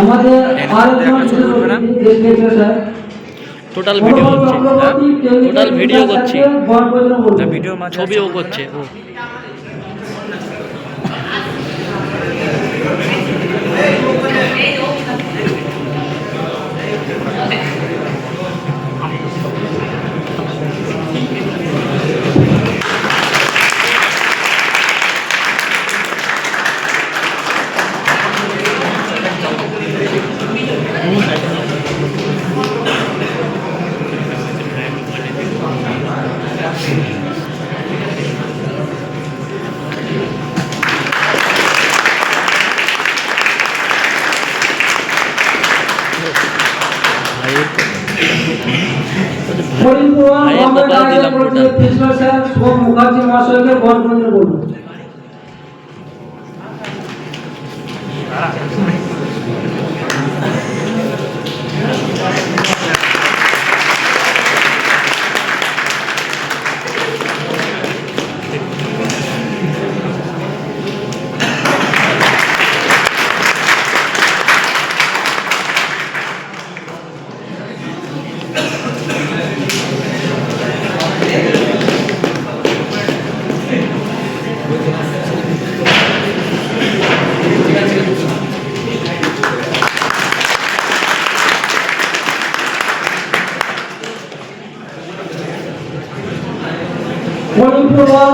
আমাদের total video হচ্ছে, total video করছি, ভিডিও ছবিও করছে ও। মুখার্জি মহাশয়কে বরণ করে বলুন।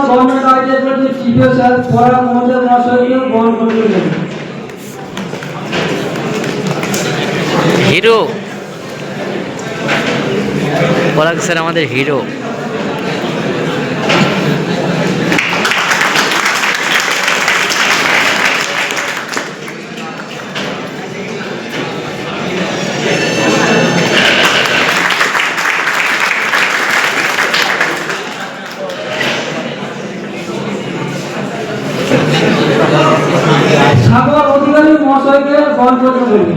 গভর্নমেন্ট আইডিয়া চিফ স্যার পরাগ মহোদয় মহাশয়কে বরণ করে বলুন। হিরো পরাগ স্যার আমাদের হিরো। সাগর অধিকারী মহাশয়কে বরণ করে বলুন।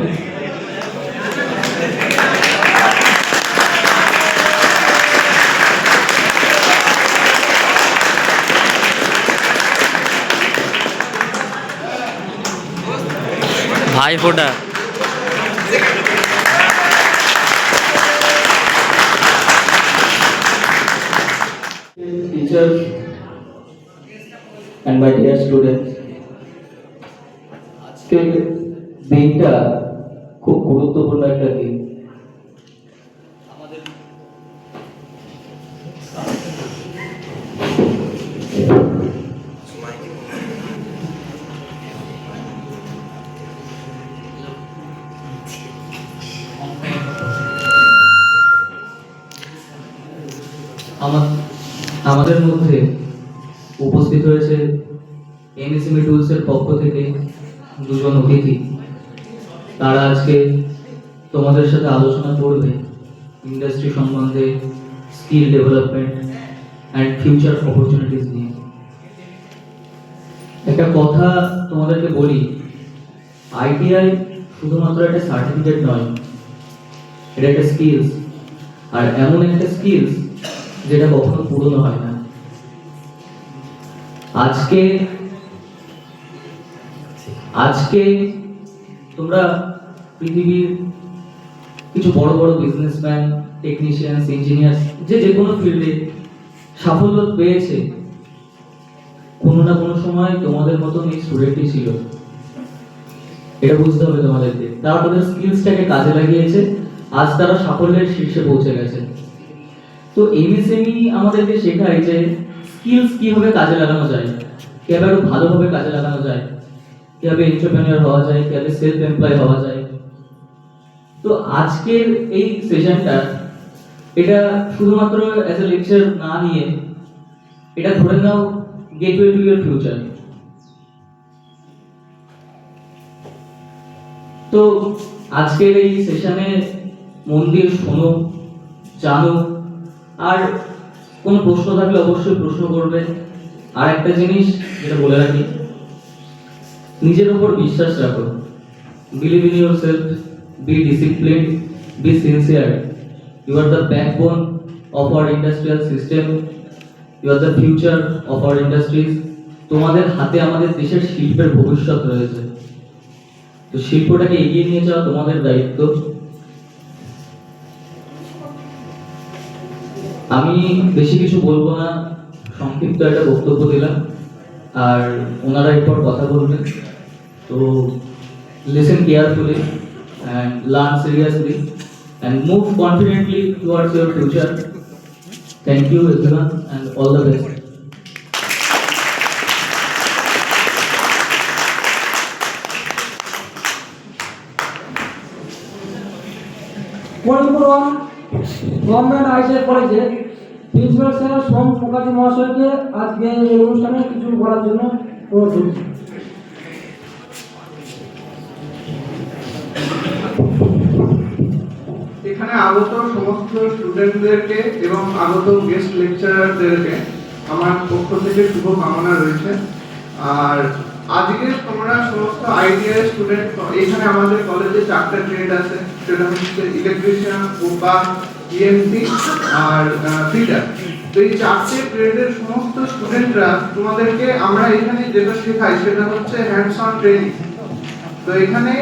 ভাই ফোটা teachers and my dear students, আজকের দিনটা খুব গুরুত্বপূর্ণ একটা দিন। আমাদের মধ্যে উপস্থিত হয়েছে এমএসএমই টুলসের পক্ষ থেকে দুজন অতিথি। তারা আজকে তোমাদের সাথে আলোচনা করবে ইন্ডাস্ট্রি সম্বন্ধে, skill development and future opportunities নিয়ে। একটা কথা তোমাদেরকে বলি, আইটিআই শুধুমাত্র একটা সার্টিফিকেট নয়, এটা একটা স্কিলস, আর এমন একটা স্কিলস যেটা কখনো পুরনো হয় না। আজকে তোমরা পৃথিবীর কিছু বড় বড় বিজনেসম্যান, টেকনিশিয়ানস, ইঞ্জিনিয়ার্স যে কোনো ফিল্ডে সাফল্য পেয়েছে, কোনো না কোনো সময় তোমাদের মতন এই স্টুডেন্টই ছিল। এটা বুঝতে হবে তোমাদেরকে। তারা তাদের স্কিলসটাকে কাজে লাগিয়েছে, আজ তারা সাফল্যের শীর্ষে পৌঁছে গেছে। তো এমএসএমই আমাদেরকে শেখায় যে স্কিলস কিভাবে কাজে লাগানো যায়, কিভাবে আরো ভালোভাবে কাজে লাগানো যায়, কিভাবে এন্টারপ্রেনিউর হওয়া যায়, কিভাবে সেলফ এমপ্লয় হওয়া যায়। তো আজকের এই সেশনটা এটা শুধুমাত্র অ্যাজ এ লেকচার না নিয়ে এটা ধরে নাও গেটওয়ে টু ইওর ফিউচার। তো আজকের এই সেশনে মন দিয়ে শোনো, জানো, আর কোনো প্রশ্ন থাকলে অবশ্যই প্রশ্ন করবে। আর একটা জিনিস যেটা বলে রাখি, নিজের উপর বিশ্বাস রাখো, believe in your self, be disciplined, be sincere. You are the backbone of our industrial system. You are the future of our industries. তোমাদের হাতে আমাদের দেশের শিল্পের ভবিষ্যৎ রয়েছে, তো শিল্পটাকে এগিয়ে নিয়ে যাওয়া তোমাদের দায়িত্ব। আমি বেশি কিছু বলবো না, সংক্ষিপ্ত একটা বক্তব্য দিলাম, আর ওনারা এরপর কথা বলবেন। তো listen carefully and learn seriously and move confidently towards your future. Thank you everyone and all the best. পরিপূরণ গভর্নমেন্ট হাইস্কুল কলেজে প্রিন্সিপাল স্যার সোম মুখার্জি মহাশয়কে আজকে এই অনুষ্ঠানে কিছু বলার জন্য অনুরোধ করছি। এখানে আগত সমস্ত স্টুডেন্টদেরকে এবং আগত গেস্ট লেকচারারদেরকে আমার পক্ষ থেকে শুভ কামনা রয়েছে। আর আজকে তোমরা সমস্ত আইটিআই স্টুডেন্ট, এখানে আমাদের কলেজে 4টা ট্রেড আছে, সেটা হচ্ছে ইলেকট্রিশিয়ান, ওপা, ইএমটি আর ফিটার। তো এই 4টে ট্রেডের সমস্ত স্টুডেন্টরা তোমাদেরকে আমরা এখানে যেটা শেখাই সেটা হচ্ছে হ্যান্ডস অন ট্রেনিং। তো এখানে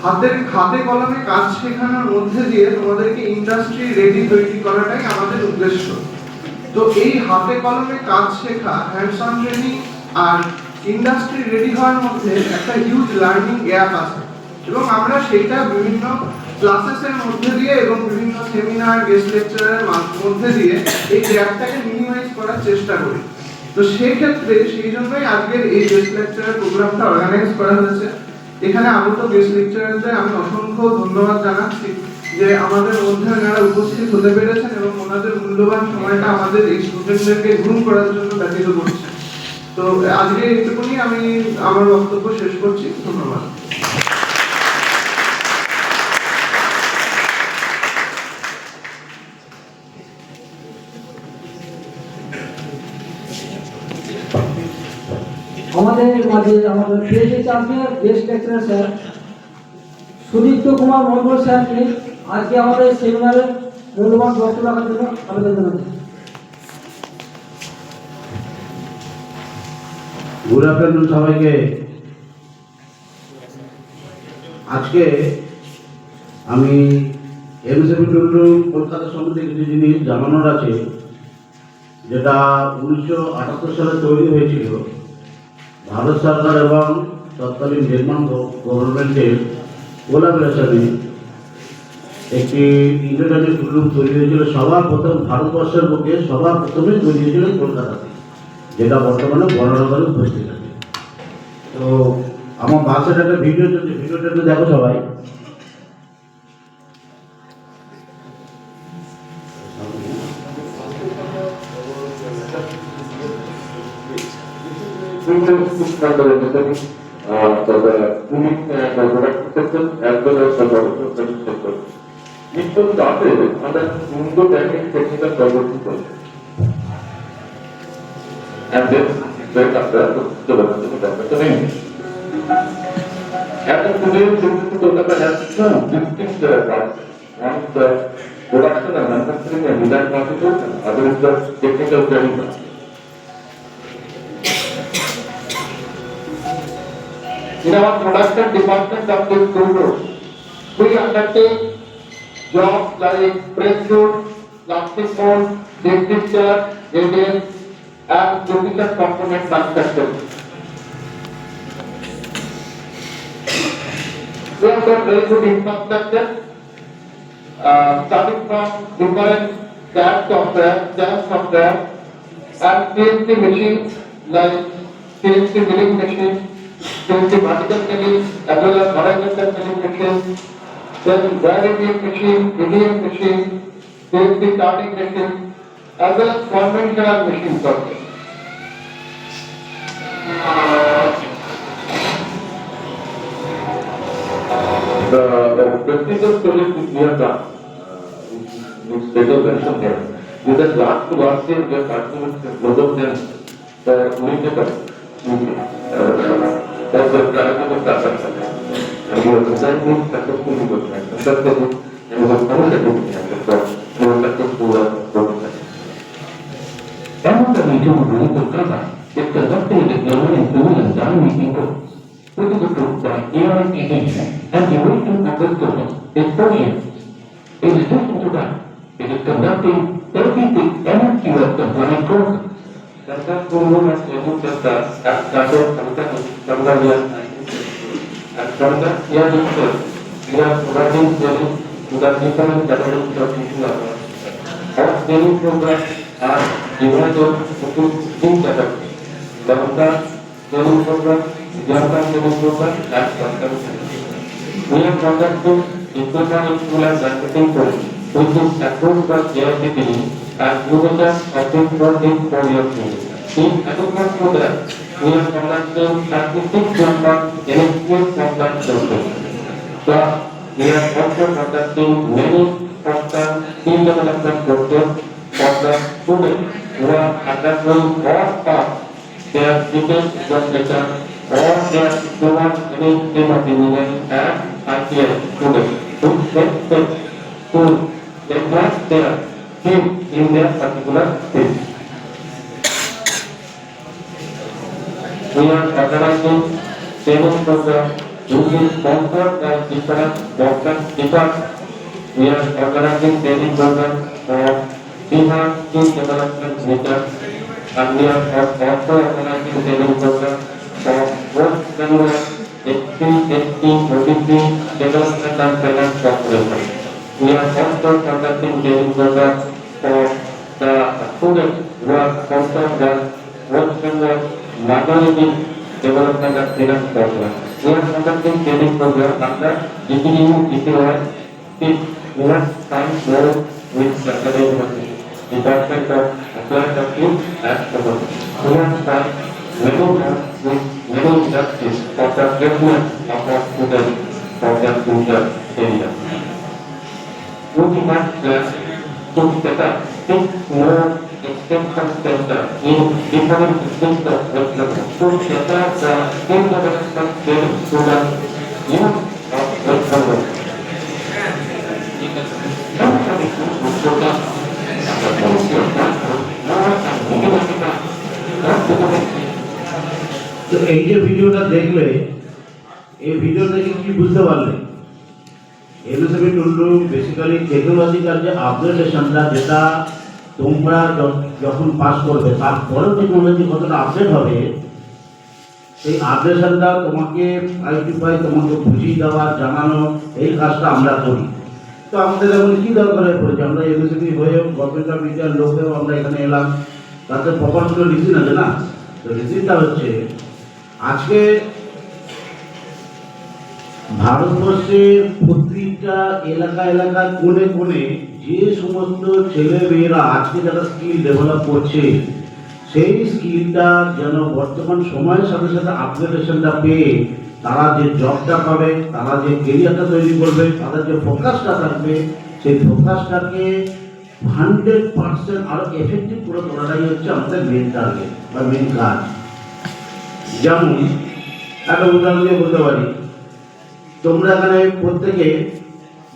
হাতে কলমে কাজ শেখানোর মধ্যে দিয়ে তোমাদেরকে ইন্ডাস্ট্রি রেডি তৈরি করাটাই আমাদের উদ্দেশ্য। তো এই হাতে কলমে কাজ শেখা, হ্যান্ডস অন ট্রেনিং আর ইন্ডাস্ট্রি রেডি হওয়ার মধ্যে একটা হিউজ লার্নিং গ্যাপ আছে, এবং আমরা সেইটা বিভিন্ন ক্লাসেসের মধ্যে দিয়ে এবং বিভিন্ন সেমিনার, গেস্ট লেকচারের মধ্যে দিয়ে এই গ্যাপটাকে মিনিমাইজ করার চেষ্টা করি। তো সেই ক্ষেত্রে সেই জন্যই আজকের এই গেস্ট লেকচারের প্রোগ্রামটা অর্গানাইজ করা হয়েছে। এখানে আগত গেস্ট লেকচারারদের আমি অসংখ্য ধন্যবাদ জানাচ্ছি যে আমাদের মধ্যে ওনারা উপস্থিত হতে পেরেছেন এবং ওনাদের মূল্যবান সময়টা আমাদের এই স্টুডেন্টদেরকে গ্রুম করার জন্য ব্যতীত করছেন। তো আজকে এইটুকুনি আমি আমার বক্তব্য শেষ করছি। ধন্যবাদ। আমাদের মাঝে আমাদের পেয়েছে আজকে guest lecturer sir Sudipta Kumar Mondal স্যারকে আজকে আমাদের সেমিনারে মূল্যবান বক্তব্য রাখার জন্য আবেদন জানাচ্ছি। গুড আফটারনুন সবাইকে। আজকে আমি এমএসএমই টুলু কলকাতা সম্বন্ধে কিছু জিনিস জানানোর আছে, যেটা 1978 সালে তৈরি হয়েছিল ভারত সরকার এবং তৎকালীন জার্মান গভর্নমেন্টের কোলাবোরেশনে। একটি ইন্টারন্যাশনাল টুলরুম তৈরি হয়েছিল সবার প্রথম, ভারতবর্ষের বুকে সবার প্রথমে তৈরি হয়েছিল কলকাতাতে, যেটা বর্তমানে বড়নগরে উপস্থিত আছে। তো আমার বাসের একটা ভিডিও চলছে, ভিডিওটা একটু দেখো সবাই। It was started under Indo-Chinese technical development, and then went after development of English. And today, Kolkata has two distinct branches. One is the production and manufacturing and design branches, and other is the technical training branch. In our production department of this program, we undertake jobs like press wood, plastic mold, safety chair, radial, and duplicate component manufacturing. We have got very good infrastructure, starting from different CAD software, and CNC machines like CNC milling machine, CNC vertical milling, as well as horizontal milling machine, then wiring machine, EDM machine, CNC cutting machine, as well as conventional machines also. The practical project which we have done, which Pedro mentioned here, is that last year we have started with global sense, the indicator, that's the clarity of that, and we have designed it successfully with strategic and qualitative approach to successful progress. Another meeting of the Kolkata is conducted with government in civil and done meeting codes, which is approved by AITD and the duration of the students is 4 years. In addition to that, it is conducting 36 NSQS compliant courses. Center Guru and Training Center has started from the year 1960. And from the year itself, we are providing training to the different categories of teaching hours. Our training programs are divided into 3 categories: Bhavata training program, Vyapam training program, and Custom training. We are conducting diploma in school and marketing course, which is approved by AICTE and University of for this 4-year period. In addition to that, we are conducting 36 number NSQS compliant courses. So, we are also conducting many custom skill development courses for the students who are undergoing or past their detailed examination or their diploma in stream of engineering and ITS students who expect to advance their skill in their particular field. We are organizing training program which is sponsored by different departments. We are organizing training program for Bihar Skill Development Center, and we are also organizing training program for West Bengal SC, OBC Development and Finance Corporation. We are also conducting training program for the students who are sponsored by West Bengal Minority Development and Finance Corporation. We are conducting training program under DPU, DPY, Science Law with Saturday University, Department of Applied Appeal and Commerce. We have started with many industries for the development of our students for their future area. We have plans to set up 6 more extension centers in different districts of West Bengal to set up the skill development training students in West Bengal. তো এই যে ভিডিওটা দেখলে, এই video থেকে কি বুঝতে পারলে? এমএসএমই টুলটু বেসিক্যালি টেকনোলজিক্যাল যে আপগ্রেডেশনটা, যেটা তোমরা যখন পাস করবে তারপরেও টেকনোলজি কতটা আপডেট হবে, সেই আপডেশনটা তোমাকে আইডেন্টিফাই, তোমাকে বুঝিয়ে দেওয়া, জানানো, এই কাজটা আমরা করি। তো আমাদের এখন কী দরকার হয়ে পড়েছে, আমরা এমএসএমই হয়েও গভর্নমেন্ট অফ ইন্ডিয়ার লোক হয়েও আমরা এখানে এলাম, তাতে প্রপার কোনো রিজিন আছে না। তো রিজিনটা হচ্ছে আজকে ভারতবর্ষের প্রত্যেকটা এলাকা কোণে কোণে যে সমস্ত ছেলে মেয়েরা আজকে যারা স্কিল ডেভেলপ করছে, সেই স্কিলটা যেন বর্তমান সময়ের সাথে সাথে আপগ্রেডেশনটা পেয়ে তারা যে জবটা পাবে, তারা যে কেরিয়ারটা তৈরি করবে, তাদের যে ফোকাসটা থাকবে, সেই ফোকাসটাকে 100% আরো এফেক্টিভ করে তোলাটাই হচ্ছে আমাদের মেন টার্গেট বা মেন কাজ। যেমন একটা উদাহরণ দিয়ে বলতে পারি, তোমরা এখানে প্রত্যেকে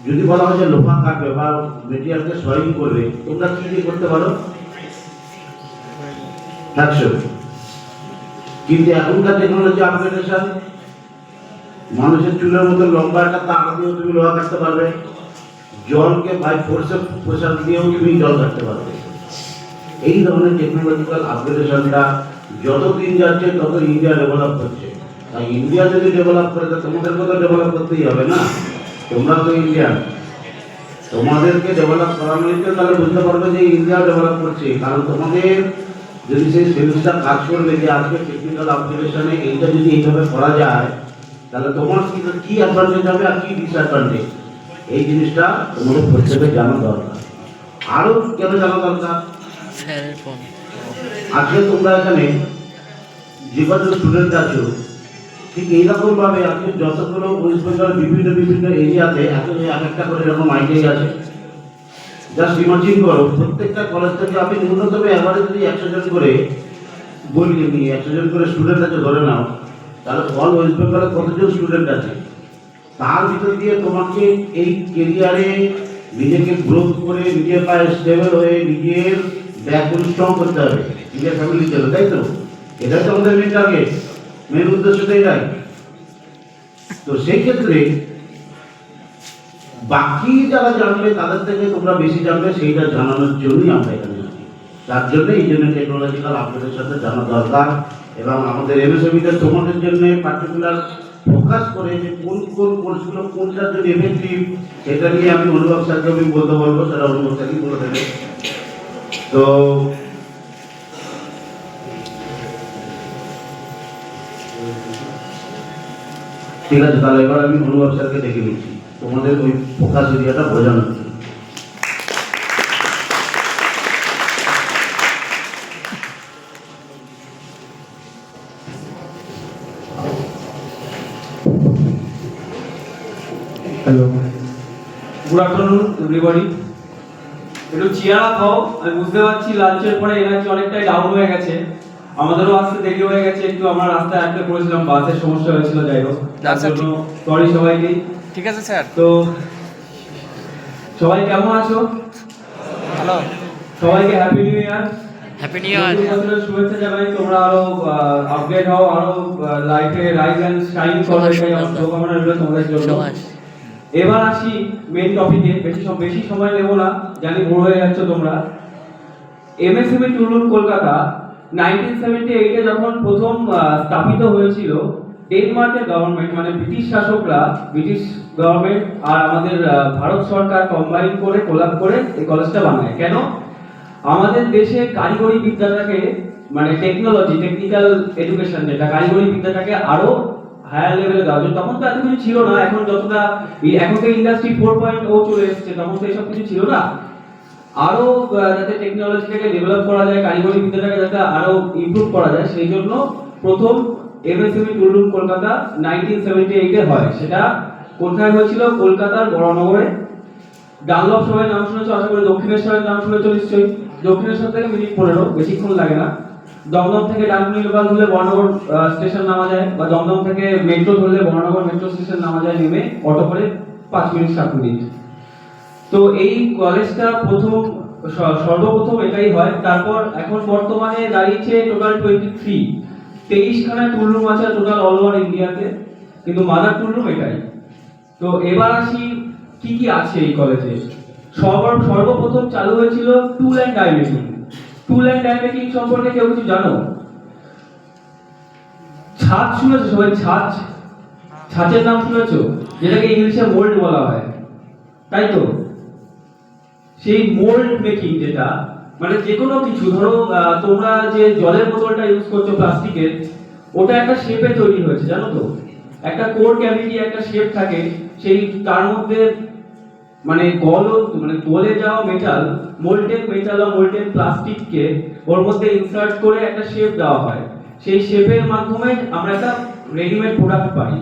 যদি বলা হয় যে লোহা কাটবে বা মেটেরিয়ালকে সলিং করবে, তোমরা কি দিয়ে করতে পারো? 100। কিন্তু এখনকার টেকনোলজি আপগ্রেডেশন, মানুষের চুলের মতো লম্বা একটা তার দিয়েও তুমি লোহা কাটতে পারবে, জলকে বাই ফোর্সে প্রেসার দিয়েও তুমি জল কাটতে পারবে। এই ধরনের টেকনোলজিক্যাল আপগ্রেডেশনটা যত দিন যাচ্ছে তত ইন্ডিয়া ডেভেলপ করছে। তাই ইন্ডিয়া যদি ডেভেলপ করে, তো তোমাদেরকে তো ডেভেলপ করতেই হবে না, তোমরা তো ইন্ডিয়ান, তোমাদেরকে ডেভেলপ করানোই তো তাহলে বুঝতে পারবে যে ইন্ডিয়া ডেভেলপ করছে। কারণ তোমাদের যদি সেই সেন্সটা কাজ করবে যে আজকে টেকনিক্যাল আপগ্রেডেশনে এইটা যদি এইভাবে করা যায়, তাহলে তোমার কি অ্যাডভান্টেজ হবে আর কি ডিসঅ্যাডভান্টেজ, এই জিনিসটা তোমাদের প্রত্যেকের জানা দরকার। আরও কেন জানা দরকার? আজকে তোমরা এখানে যে কত স্টুডেন্ট আছো, ঠিক এইরকমভাবে আজকে যতগুলো ওয়েস্ট বেঙ্গল বিভিন্ন এরিয়াতে এক একটা করে এরকম আইটিআই আছে। জাস্ট ইমাজিন করো, প্রত্যেকটা কলেজ থেকে আমি ন্যূনতম এবারে যদি 100 জন করে বলি, নিয়ে 100 জন করে স্টুডেন্ট আছে ধরে নাও, তাহলে অল ওয়েস্ট বেঙ্গলে কতজন স্টুডেন্ট আছে? তার ভিতর দিয়ে তোমাকে এই কেরিয়ারে নিজেকে গ্রোথ করে নিজের পায়ে স্টেবল হয়ে নিজের ব্যাকবোন স্ট্রং করতে হবে নিজের ফ্যামিলির জন্য, তাই তো? এটাই তো আমাদের মেন টার্গেট, মেন উদ্দেশ্য তো এটাই। তো সেই ক্ষেত্রে বাকি যারা জানবে তাদের থেকে তোমরা বেশি জানবে, সেইটা জানানোর জন্যই আমরা এখানে আছি। তার জন্য এই জন্য টেকনোলজিক্যাল আপডেটের সাথে জানা দরকার, এবং আমাদের এমএসএমইতে তোমাদের জন্য পার্টিকুলার ফোকাস করে যে কোন কোন কোর্সগুলো কোনটার জন্য এফেক্টিভ, সেটা নিয়ে আমি অনুভব স্যারকে আমি বলতে বলবো, সেটা অনুভব স্যারই বলে দেবে। তো ঠিক আছে, তাহলে এবার আমি অনুভব স্যারকে ডেকে নিচ্ছি তোমাদের ওই ফোকাস এরিয়াটা বোঝানোর জন্য। Hello, good afternoon everybody. একটু চেয়ার আপ হও। আমি বুঝতে পারছি লাঞ্চের পরে এনার্জি অনেকটাই ডাউন হয়ে গেছে, আমাদেরও আসতে দেরি হয়ে গেছে একটু। আমরা রাস্তায় আটকে পড়েছিলাম, বাসের সমস্যা হয়েছিল, যাই হোক তার জন্য সরি সবাইকে। ঠিক আছে স্যার। তো সবাই কেমন আছো? হ্যালো, সবাইকে happy new year, happy new year. বছরের শুভেচ্ছা জানাই। তোমরা আরো আপগ্রেড হও, আরো লাইফে রাইজ এন্ড শাইন করো, এটাই আমার শুভকামনা রইল তোমাদের জন্য। এবার আসি মেইন টপিকে, বেশি সময় নেব না, জানি বোর হয়ে যাচ্ছ তোমরা। এমএসএমই টুলরুম কলকাতা 1978 এ যখন প্রথম স্থাপিত হয়েছিল, ডেনমার্কের গভর্নমেন্ট মানে ব্রিটিশ শাসকরা, ব্রিটিশ গভর্নমেন্ট আর আমাদের ভারত সরকার কম্বাইন করে কোলাব করে এই কলেজটা বানায়। কেন? আমাদের দেশে কারিগরি বিদ্যাটাকে মানে টেকনিক্যাল এডুকেশন, যেটা কারিগরি বিদ্যাটাকে আরো হায়ার লেভেলে দেওয়া যায়। তখন তো এত কিছু ছিল না, এখন যতটা এখন তো ইন্ডাস্ট্রি 4.0 চলে এসেছে, তখন তো এসব কিছু ছিল না। আরো যাতে টেকনোলজিটাকে ডেভেলপ করা যায়, কারিগরি বিদ্যাটাকে যাতে আরো ইমপ্রুভ করা যায়, সেই জন্য প্রথম এমএসএমই টুলরুম কলকাতা 1978 এ হয়। সেটা কোথায় হয়েছিল? কলকাতার বড়নগরে। ডানলপ সবাই নাম শুনেছো আশা করি, দক্ষিণেশ্বরের নাম শুনেছো নিশ্চয়ই। দক্ষিণেশ্বর থেকে মিনিট 15, বেশিক্ষণ লাগে না। দমদম থেকে ডানকুনি লোকাল ধরলে বর্ণনগর স্টেশন নামা যায়, বা দমদম থেকে মেট্রো ধরলে বর্ণনগর মেট্রো স্টেশন নামা যায়, নেমে অটো করে 5 মিনিট 7 মিনিট। তো এই কলেজটা সর্বপ্রথম এটাই হয়। তারপর এখন বর্তমানে দাঁড়িয়েছে টোটাল 23 খানা টুলরুম আছে টোটাল অল ওভার ইন্ডিয়াতে, কিন্তু মাদার টুলরুম এটাই। তো এবার আসি কি কি আছে এই কলেজে। সর্বপ্রথম চালু হয়েছিল tool and die making. Tool and die making সম্পর্কে কেউ কিছু জানো? ছাঁচ শুনেছো সবাই? ছাঁচের নাম শুনেছো, যেটাকে ইংলিশে মোল্ড বলা হয়, তাই তো? সেই মোল্ড মেকিং, যেটা মানে যে কোনো কিছু, ধরো তোমরা যে জলের বোতলটা ইউজ করছো প্লাস্টিকের, ওটা একটা শেপে তৈরি হয়েছে, জানো তো? একটা কোর ক্যাভিটি, একটা শেপ থাকে, সেই তার মধ্যে মানে গলে যাওয়া মেটাল, মোল্টেড মেটাল বা মোল্টেড প্লাস্টিককে ওর মধ্যে ইনসার্ট করে একটা শেপ দেওয়া হয়। সেই শেপের মাধ্যমে আমরা একটা রেডিমেড প্রোডাক্ট পাই।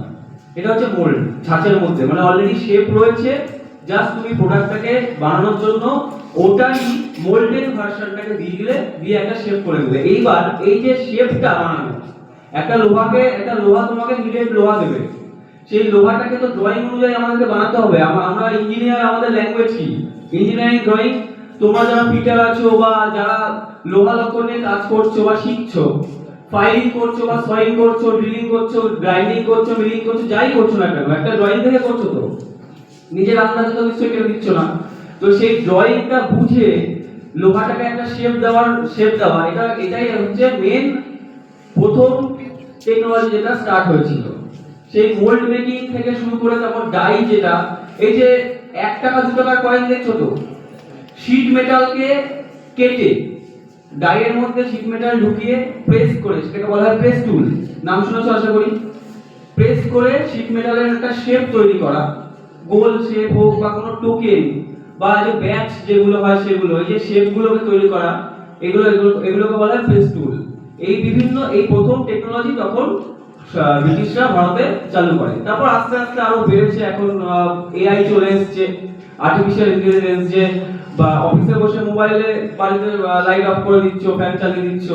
এটা হচ্ছে মোল্ড। ছাঁচের মধ্যে মানে অলরেডি শেপ রয়েছে, জাস্ট তুমি প্রোডাক্টটাকে বানানোর জন্য ওটাই মোল্ডেড ভার্সনটাকে দিয়ে একটা শেপ করে দেবে। এইবার এই যে শেপটা বানানো, একটা লোহা তোমাকে নিডেড লোহা দেবে, সেই লোহাটাকে তো ড্রয়িং অনুযায়ী আমাদেরকে বানাতে হবে। আমরা ইঞ্জিনিয়ার, আমাদের ল্যাঙ্গুয়েজ কি? Engineering drawing. তোমরা যারা ফিটার আছো বা যারা লোহা লক্ষণে কাজ করছো বা শিখছো, ফাইলিং করছো বা সয়িং করছো, ড্রিলিং করছো, গ্রাইন্ডিং করছো, মিলিং করছো, যাই করছো না কেন, একটা ড্রয়িং থেকে করছো তো, নিজের আন্দাজে তো নিশ্চয়ই কেউ দিচ্ছ না। তো সেই ড্রয়িংটা বুঝে লোহাটাকে একটা শেপ দেওয়া, এটাই হচ্ছে মেন প্রথম টেকনোলজি যেটা স্টার্ট হয়েছিল। সেই মোল্ড মেকিং থেকে শুরু করে তারপর ডাই, যেটা এই যে 1 টাকা 2 টাকার কয়েন দেখছো তো, শীট মেটালকে কেটে ডাইয়ের মধ্যে শীট মেটাল ঢুকিয়ে প্রেস করে, সেটাকে বলা হয় প্রেস টুল। নাম শুনেছো আশা করি। প্রেস করে শীট মেটালের একটা শেপ তৈরি করা, গোল শেপ হোক বা কোনো টোকেন বা যে ব্যাচ যেগুলো হয় সেগুলো, এই যে শেপগুলোকে তৈরি করা, এগুলোকে বলা হয় প্রেস টুল। এই প্রথম টেকনোলজি তখন ব্রিটিশরা ভারতে চালু করে। তারপর আস্তে আস্তে আরো বেড়েছে। এখন এআই চলে এসেছে, আর্টিফিশিয়াল ইন্টেলিজেন্স, যে বা অফিসে বসে মোবাইলে বাড়িতে লাইট অফ করে দিচ্ছ, ফ্যান চালিয়ে দিচ্ছ।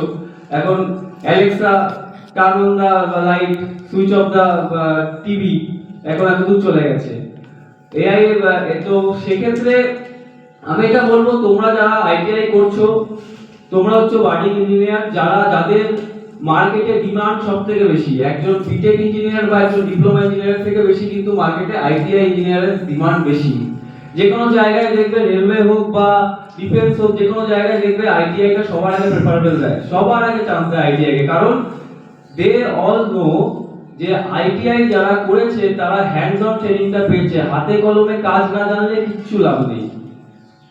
এখন Alexa turn on the light, switch off the TV, এখন এতদূর চলে গেছে এআই। তো সেক্ষেত্রে আমি এটা বলবো, তোমরা যারা আইটিআই করছো, তোমরা হচ্ছে বার্ডিং ইঞ্জিনিয়ার, যাদের মার্কেটে ডিমান্ড সব থেকে বেশি। একজন বিটেক ইঞ্জিনিয়ার বা একজন ডিপ্লোমা ইঞ্জিনিয়ার থেকে বেশি কিন্তু মার্কেটে আইটিআই ইঞ্জিনিয়ারের ডিমান্ড বেশি। যে কোনো জায়গায় দেখবে, রেলওয়ে হোক বা ডিফেন্স হোক, যে কোনো জায়গায় দেখবে আইটিআইটা সবার আগে প্রেফারেবল দেয়, সবার আগে চান্স দেয় আইটিআইকে। কারণ দে অল নো যে আইটিআই যারা করেছে তারা হ্যান্ডস অন ট্রেনিংটা পেয়েছে, হাতে কলমে কাজ না জানলে কিচ্ছু লাভ নেই।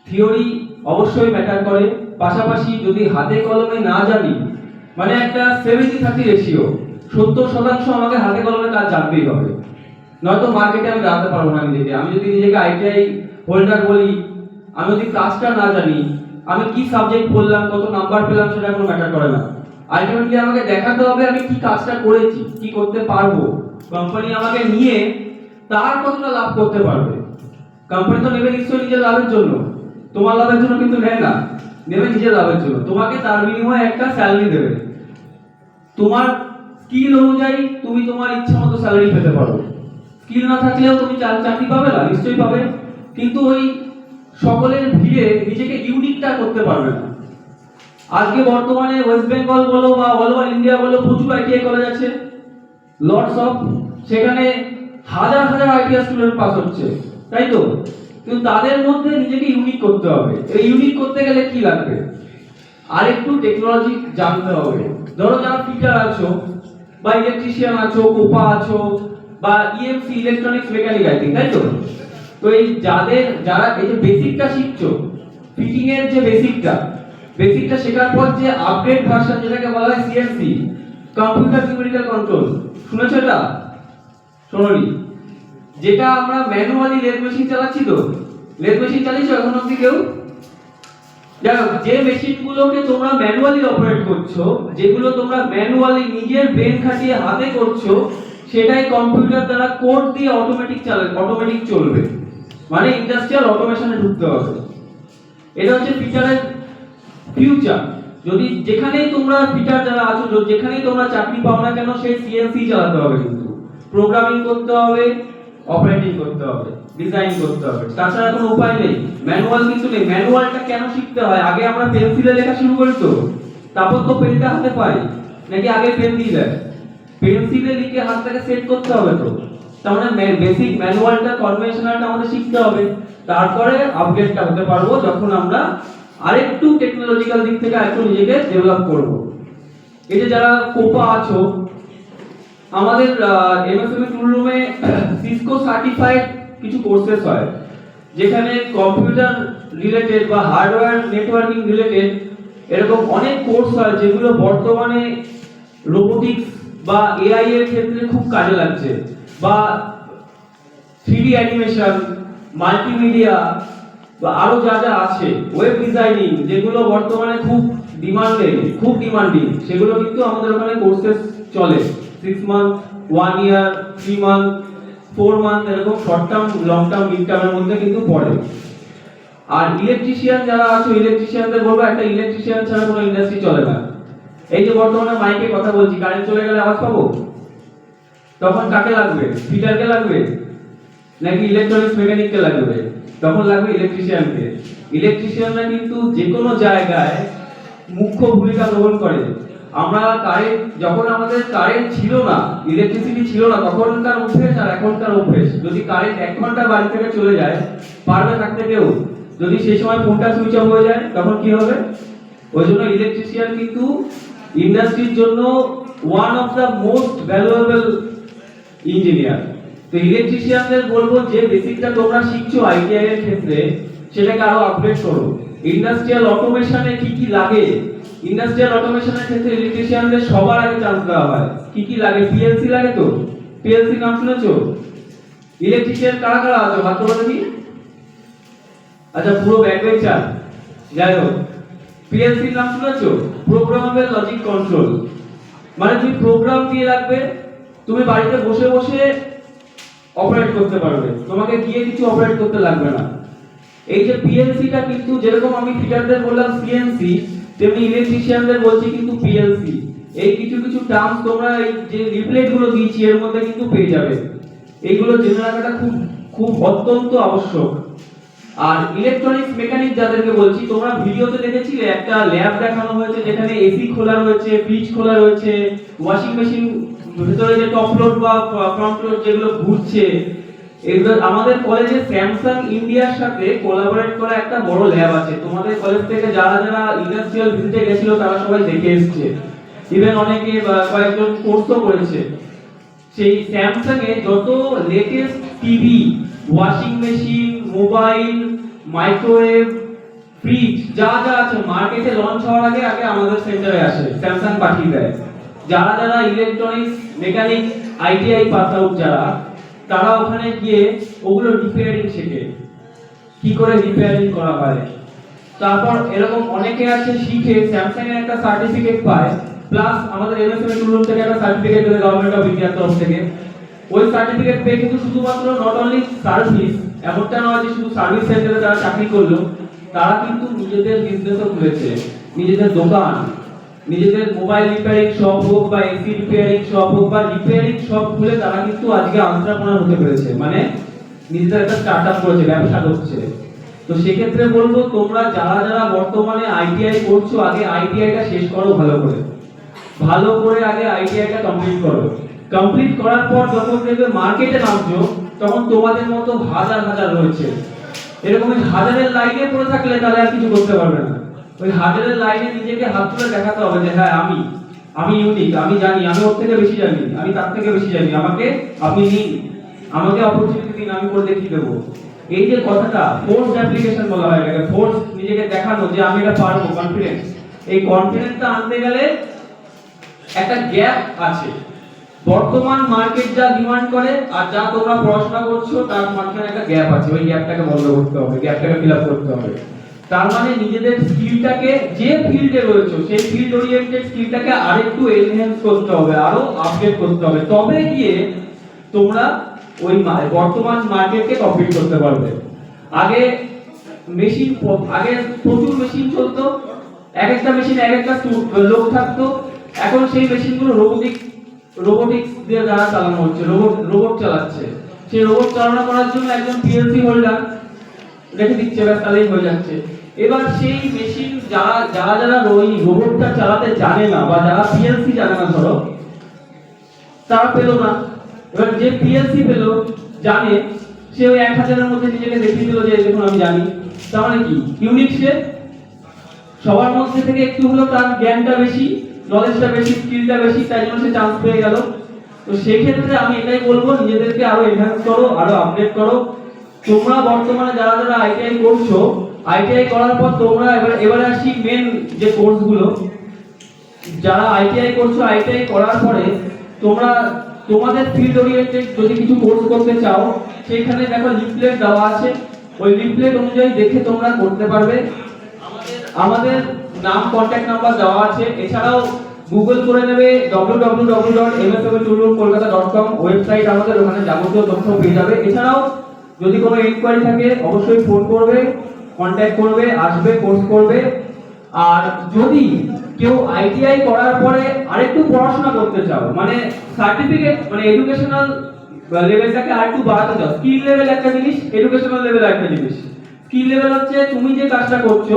থিওরি অবশ্যই ম্যাটার করে, পাশাপাশি যদি হাতে কলমে না জানি, মানে একটা 70-30 রেশিও, 70% আমাকে হাতে কলমে কাজ জানতেই হবে, নয়তো মার্কেটে আমি দাঁড়াতে পারবো না নিজেকে। আমি যদি নিজেকে আইটিআই হোল্ডার বলি, আমি যদি কাজটা না জানি, আমি কি সাবজেক্ট পড়লাম, কত নাম্বার পেলাম, সেটা কোনো ম্যাটার করে না। আলটিমেটলি আমাকে দেখাতে হবে আমি কি কাজটা করেছি, কি করতে পারবো, কোম্পানি আমাকে নিয়ে তার কতটা লাভ করতে পারবে। কোম্পানি তো নেবে নিশ্চয়ই নিজের লাভের জন্য, তোমার লাভের জন্য কিন্তু নেয় না, নেবে নিজের লাভের জন্য। তোমাকে তার বিনিময়ে একটা স্যালারি দেবে, তোমার স্কিল অনুযায়ী তুমি তোমার ইচ্ছা মতো স্যালারি পেতে পারো। স্কিল না থাকলেও তুমি চাকরি পাবে না, নিশ্চয়ই পাবে, কিন্তু ওই সকলের ভিড়ে নিজেকে ইউনিকটা করতে পারবে না। আজকে বর্তমানে ওয়েস্ট বেঙ্গল বলো বা অল ওভার ইন্ডিয়া বলো, প্রচুর আইটিআই কলেজ আছে, লটস অফ, সেখানে হাজার হাজার আইটিআই স্টুডেন্ট পাস হচ্ছে, তাই তো? কিন্তু তাদের মধ্যে নিজেকে ইউনিক করতে হবে। এই ইউনিক করতে গেলে কি লাগবে? আরেকটু টেকনোলজি জানতে হবে। ধরো যারা ফিটার আছো বা ইলেকট্রিশিয়ান আছো, কোপা আছো বা EMC, electronics mechanic, I think, তাই তো? তো এই যারা এই যে বেসিকটা শিখছো, ফিটিং এর যে বেসিকটা শেখার পর যে আপডেট ভার্সন, যেটাকে বলা হয় সিএনসি, কম্পিউটার নিউমেরিক্যাল কন্ট্রোল, শুনেছো এটা? শোনোনি? যেটা আমরা ম্যানুয়ালি লেদ মেশিন চালাচ্ছি, তো লেদ মেশিন চালিয়েছো এখন অবধি কেউ? দেখো, যে মেশিনগুলোকে তোমরা ম্যানুয়ালি অপারেট করছো, যেগুলো তোমরা ম্যানুয়ালি নিজের ব্রেন খাটিয়ে হাতে করছো, সেটাই কম্পিউটার দ্বারা কোড দিয়ে অটোমেটিক চলবে, মানে ইন্ডাস্ট্রিয়াল অটোমেশনে ঢুকতে হবে। এটা হচ্ছে ফিচারের ফিউচার। যদি যেখানেই তোমরা ফিচার যারা আছো, যেখানেই তোমরা চাকরি পাও না কেন, সেই সিএনসি চালাতে হবে, কিন্তু প্রোগ্রামিং করতে হবে, অপারেটিং করতে হবে, ডিজাইন করতে হবে, তাছাড়া কোনো উপায় নেই। ম্যানুয়াল কিছু নেই। ম্যানুয়ালটা কেন শিখতে হয়? আগে আমরা পেন্সিলে লেখা শুরু করি, তো তারপর তো পেনটা হাতে পাই, নাকি আগে পেন দিয়ে দেয়? পেন্সিলে লিখে হাতটাকে সেট করতে হবে, তো তার মানে বেসিক ম্যানুয়ালটা, কনভেনশনালটা আমাদের শিখতে হবে, তারপরে আপডেটটা হতে পারবো যখন আমরা আরেকটু টেকনোলজিক্যাল দিক থেকে আরেকটু নিজেকে ডেভেলপ করব। এই যে যারা কোপা আছো, আমাদের এমএসএমই টুল রুমে সিসকো সার্টিফাইড কিছু কোর্সেস হয়, যেখানে কম্পিউটার রিলেটেড বা হার্ডওয়্যার নেটওয়ার্কিং রিলেটেড এরকম অনেক কোর্স হয়, যেগুলো বর্তমানে রোবোটিক্স বা এআই এর ক্ষেত্রে খুব কাজে লাগছে, বা 3D অ্যানিমেশন, মাল্টিমিডিয়া বা আরো যা যা আছে, ওয়েব ডিজাইনিং, যেগুলো বর্তমানে খুব ডিমান্ডিং, সেগুলো কিন্তু আমাদের ওখানে কোর্সেস চলে। 6 মান্থ, 1 ইয়ার, 3 মান্থ, 4 মান্থ, এরকম short term, long term, mid টার্মের মধ্যে কিন্তু পড়ে। আর ইলেকট্রিশিয়ান যারা আছো, ইলেকট্রিশিয়ানদের বলবো, একটা ইলেকট্রিশিয়ান ছাড়া কোনো ইন্ডাস্ট্রি চলে না। এই যে বর্তমানে মাইকে কথা বলছি, কারেন্ট চলে গেলে আওয়াজ পাবো, তখন কাকে লাগবে? ফিটারকে লাগবে নাকি ইলেকট্রনিক্স মেকানিককে লাগবে? তখন লাগবে ইলেকট্রিশিয়ানকে। ইলেকট্রিশিয়ানরা কিন্তু যে কোনো জায়গায় মুখ্য ভূমিকা গ্রহণ করে। আমরা যখন আমাদের কারেন্ট ছিল না, ইলেকট্রিসিটি ছিল না, তখনকার অভ্যেস আর এখনকার অভ্যেস, যদি কারেন্ট 1 ঘন্টা বাড়ি থেকে চলে যায়, পারবে থাকতে কেউ? যদি সেই সময় ফোনটা সুইচ অফ হয়ে যায়, তখন কি হবে? ওই জন্য ইলেকট্রিশিয়ান কিন্তু ইন্ডাস্ট্রির জন্য one of the most valuable engineer. তো ইলেকট্রিশিয়ানদের বলবো, যে বেসিকটা তোমরা শিখছো আইটিআই এর ক্ষেত্রে, সেটাকে আরো আপডেট করো। ইন্ডাস্ট্রিয়াল অটোমেশনে কি কি লাগে, ইন্ডাস্ট্রিয়াল অটোমেশনের ক্ষেত্রে ইলেকট্রিশিয়ানদের সবার আগে চান্স দেওয়া হয়। কি কি লাগে? পিএলসি লাগে, তো পিএলসি নাম শুনেছো? ইলেকট্রিশিয়ান কারা কারা আছো, হাত তোলো দেখি। আচ্ছা, পুরো ব্যাকবেঞ্চার, যাই হোক, পিএলসি নাম শুনেছো? Programmable logic control. মানে তুমি প্রোগ্রাম দিয়ে রাখবে, তুমি বাড়িতে বসে বসে অপারেট করতে পারবে, তোমাকে গিয়ে কিছু অপারেট করতে লাগবে না। এই যে পিএলসিটা কিন্তু, যেরকম আমি ফিটারদের বললাম সিএনসি, তেমনি ইলেকট্রিশিয়ানদের বলছি কিন্তু পিএলসি। এই কিছু কিছু টার্মস তোমরা এই যে লিফলেট গুলো দিয়েছি এর মধ্যে কিন্তু পেয়ে যাবে। এইগুলো জেনে রাখাটা খুব খুব অত্যন্ত আবশ্যক। আর ইলেকট্রনিক্স মেকানিক যাদেরকে বলছি, তোমরা ভিডিওতে দেখেছিলে একটা ল্যাব দেখানো হয়েছে যেখানে এসি খোলা রয়েছে, ফ্রিজ খোলা রয়েছে, ওয়াশিং মেশিন ভিতরে যে টপ লোড বা ফ্রন্ট লোড যেগুলো ঘুরছে, এগুলো আমাদের কলেজে স্যামসাং ইন্ডিয়ার সাথে কোলাবোরেট করা একটা বড় ল্যাব আছে। তোমাদের কলেজ থেকে যারা যারা ইন্ডাস্ট্রিয়াল ভিজিটে গেছিল তারা সবাই দেখে এসেছে, ইভেন অনেকে কয়েকজন কোর্সও করেছে। সেই স্যামসাং এ যত latest TV, washing machine, mobile, microwave, fridge যা যা আছে মার্কেটে লঞ্চ হওয়ার আগে আগে আমাদের সেন্টারে আসে, স্যামসাং পাঠিয়ে দেয়। যারা যারা electronics mechanic ITI pass out যারা, তারা ওখানে গিয়ে ওগুলো রিপেয়ারিং শেখে, কি করে রিপেয়ারিং করা হয়। তারপর এরকম অনেকে আছে শিখে স্যামসাং এর একটা সার্টিফিকেট পায়, প্লাস আমাদের এমএসএমই টুলরুম থেকে একটা সার্টিফিকেট দেয় গভর্নমেন্ট অফ ইন্ডিয়ার তরফ থেকে। ওই সার্টিফিকেট পেয়ে কিন্তু শুধুমাত্র নট অনলি সার্ভিস, এমনটা নয় যে শুধু সার্ভিস সেন্টারে তারা চাকরি করলো, তারা কিন্তু নিজেদের বিজনেসও খুলেছে, নিজেদের দোকান, নিজেদের মোবাইল রিপেয়ারিং শপ হোক বা এসি রিপেয়ারিং শপ হোক বা রিপেয়ারিং শপ খুলে তারা কিন্তু আজকে এন্টারপ্রেনার হতে পেরেছে, মানে নিজেদের একটা স্টার্টআপ করেছে, ব্যবসা করছে। তো সেক্ষেত্রে বলবো তোমরা যারা যারা বর্তমানে আইটিআই করছো, আগে আইটিআইটা শেষ করো ভালো করে, ভালো করে আগে আইটিআইটা কমপ্লিট করো। কমপ্লিট করার পর যখন দেখবে মার্কেটে নামছো, তখন তোমাদের মতো হাজার হাজার রয়েছে। এরকম হাজারের লাইনে পড়ে থাকলে তাহলে আর কিছু করতে পারবে না। ওই হাজারের লাইনে নিজেকে হাত তুলে দেখাতে হবে যে হ্যাঁ আমি ইউনিক, আমি জানি, আমি ওর থেকে বেশি জানি, আমি তার থেকে বেশি জানি, আমাকে আপনি নিন, আমাকে অপরচুনিটি দিন, আমি করে দেখিয়ে দেবো। এই যে কথাটা ফোর্স অ্যাপ্লিকেশন বলা হয় এটাকে, ফোর্স নিজেকে দেখানো যে আমি এটা পারবো, কনফিডেন্স। এই কনফিডেন্সটা আনতে গেলে একটা গ্যাপ আছে, বর্তমান মার্কেট যা ডিমান্ড করে আর যা তোমরা পড়াশোনা করছো তার মাঝখানে একটা গ্যাপ আছে, ওই গ্যাপটাকে বন্ধ করতে হবে, গ্যাপটাকে ফিল আপ করতে হবে। তার মানে নিজেদের স্কিলটাকে, যে ফিল্ডে রয়েছে সেই ফিল্ড ওরিয়েন্টেড স্কিলটাকে আরেকটু এনহ্যান্স করতে হবে, আরো আপডেট করতে হবে, তবে গিয়ে তোমরা ওই বর্তমান মার্কেটকে কম্পিট করতে পারবে। আগে প্রচুর মেশিন চলতো, এক একটা মেশিন এক একটা লোক থাকতো, এখন সেই মেশিনগুলো রোবোটিক্স দিয়ে দ্বারা চালানো হচ্ছে, রোবট চালাচ্ছে। সেই রোবট চালনা করার জন্য একজন পিএলসি হোল্ডার রেখে দিচ্ছে, ব্যাস তাহলেই হয়ে যাচ্ছে। এবার সেই মেশিন যারা ওই রোবটটা চালাতে জানে না বা যারা পিএলসি জানে না, ধরো তারা পেলো না। এবার যে পিএলসি পেলো, জানে, সে ওই 1000-এর মধ্যে নিজেকে দেখিয়ে দিল যে দেখুন আমি জানি। তার মানে কি ইউনিক, সে সবার মধ্যে থেকে একটু হলো তার জ্ঞানটা বেশি, নলেজটা বেশি, স্কিলটা বেশি, তাই জন্য সে চান্স পেয়ে গেল। তো সেই ক্ষেত্রে আমি এটাই বলবো, নিজেদেরকে আরো এনহ্যান্স করো, আরো আপডেট করো। তোমরা বর্তমানে যারা যারা আইটিআই করছো, আইটিআই করার পর তোমরা এবারে আসি মেন যে কোর্সগুলো। যারা আইটিআই করছো, আইটিআই করার পরে তোমরা তোমাদের ফিল্ড ওরিয়েন্টেড যদি কিছু কোর্স করতে চাও, সেখানে দেখো লিফলেট দেওয়া আছে, ওই লিফলেট অনুযায়ী দেখে তোমরা করতে পারবে। আমাদের নাম, কন্টাক্ট নাম্বার দেওয়া আছে। এছাড়াও গুগল করে নেবে www.msmtoolroomkolkata.com ওয়েবসাইট, আমাদের ওখানে যাবতীয় তথ্য পেয়ে যাবে। এছাড়াও যদি কোনো ইনকোয়ারি থাকে অবশ্যই ফোন করবে, কন্টাক্ট করবে, আসবে, কোর্স করবে। আর যদি কেউ আইটিআই করার পরে আরেকটু পড়াশোনা করতে চাও, মানে সার্টিফিকেট, মানে এডুকেশনাল লেভেলটাকে আরেকটু বাড়াতে চাও, স্কিল লেভেল একটা জিনিস, এডুকেশনাল লেভেল একটা জিনিস। স্কিল লেভেল হচ্ছে তুমি যে কাজটা করছো,